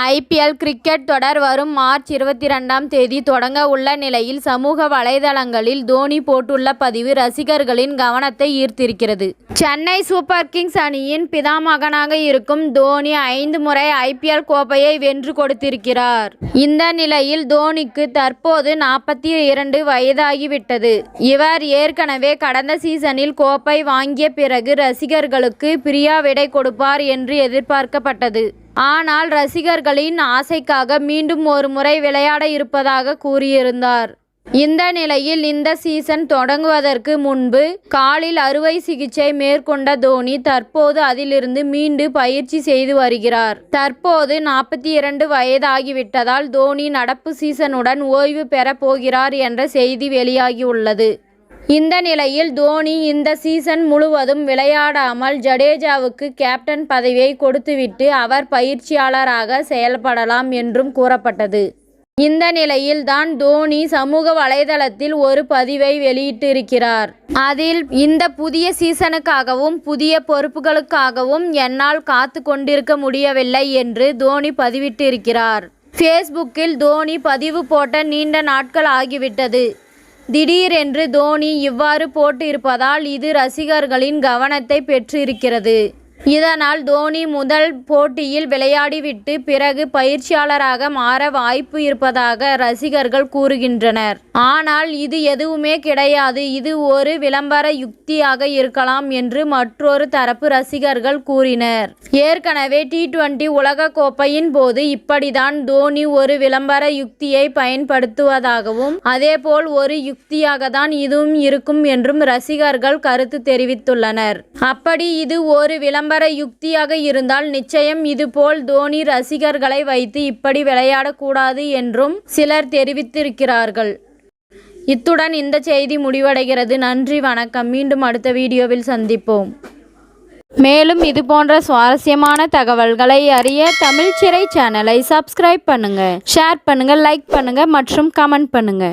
IPL cricket தொடர் வரும் March 22ஆம் தேதி தொடங்க உள்ள நிலையில் சமூக வலைதளங்களில் தோனி போட்டுள்ள பதிவு ரசிகர்களின் கவனத்தை ஈர்த்திருக்கிறது. சென்னை சூப்பர் கிங்ஸ் அணியின் பிதாமகனாக இருக்கும் தோனி 5 முறை IPL கோப்பையை வென்று கொடுத்திருக்கிறார். இந்த நிலையில் தோனிக்கு தற்போது 42 வயதாகிவிட்டது. இவர் ஏற்கனவே கடந்த சீசனில் கோப்பை வாங்கிய பிறகு ரசிகர்களுக்கு பிரியா விடை கொடுப்பார் என்று எதிர்பார்க்கப்பட்டது. ஆனால் ரசிகர்களின் ஆசைக்காக மீண்டும் ஒரு முறை விளையாட இருப்பதாக கூறியிருந்தார். இந்த நிலையில் இந்த சீசன் தொடங்குவதற்கு முன்பு காலில் அறுவை சிகிச்சை மேற்கொண்ட தோனி தற்போது அதிலிருந்து மீண்டு பயிற்சி செய்து வருகிறார். தற்போது 42 வயதாகிவிட்டதால் தோனி நடப்பு சீசனுடன் ஓய்வு பெற போகிறார் என்ற செய்தி வெளியாகியுள்ளது. இந்த நிலையில் தோனி இந்த சீசன் முழுவதும் விளையாடாமல் ஜடேஜாவுக்கு கேப்டன் பதவியை கொடுத்துவிட்டு அவர் பயிற்சியாளராக செயல்படலாம் என்றும் கூறப்பட்டது. இந்த நிலையில் தான் தோனி சமூக வலைதளத்தில் ஒரு பதிவை வெளியிட்டிருக்கிறார். அதில் இந்த புதிய சீசனுக்காகவும் புதிய பொறுப்புகளுக்காகவும் என்னால் காத்து கொண்டிருக்க முடியவில்லை என்று தோனி பதிவிட்டிருக்கிறார். ஃபேஸ்புக்கில் தோனி பதிவு போட்ட நீண்ட நாட்கள் ஆகிவிட்டது. திடீரென்று தோனி இவ்வாறு போட்டு இருப்பதால் இது ரசிகர்களின் கவனத்தை பெற்றிருக்கிறது. இதனால் தோனி முதல் போட்டியில் விளையாடிவிட்டு பிறகு பயிற்சியாளராக மாற வாய்ப்பு இருப்பதாக ரசிகர்கள் கூறுகின்றனர். ஆனால் இது எதுவுமே கிடையாது, இது ஒரு விளம்பர யுக்தியாக இருக்கலாம் என்று மற்றொரு தரப்பு ரசிகர்கள் கூறினர். ஏற்கனவே T20 உலக கோப்பையின் போது இப்படிதான் தோனி ஒரு விளம்பர யுக்தியை பயன்படுத்துவதாகவும் அதேபோல் ஒரு யுக்தியாக தான் இதுவும் இருக்கும் என்றும் ரசிகர்கள் கருத்து தெரிவித்துள்ளனர். அப்படி இது ஒரு விளம்பர யுக்தியாக இருந்தால் நிச்சயம் இதுபோல் தோனி ரசிகர்களை வைத்து இப்படி விளையாடக்கூடாது என்றும் சிலர் தெரிவித்திருக்கிறார்கள். இத்துடன் இந்த செய்தி முடிவடைகிறது. நன்றி, வணக்கம். மீண்டும் அடுத்த வீடியோவில் சந்திப்போம். மேலும் இதுபோன்ற சுவாரஸ்யமான தகவல்களை அறிய தமிழ் சிறை சேனலை சப்ஸ்கிரைப் பண்ணுங்க, ஷேர் பண்ணுங்க, லைக் பண்ணுங்க மற்றும் கமெண்ட் பண்ணுங்க.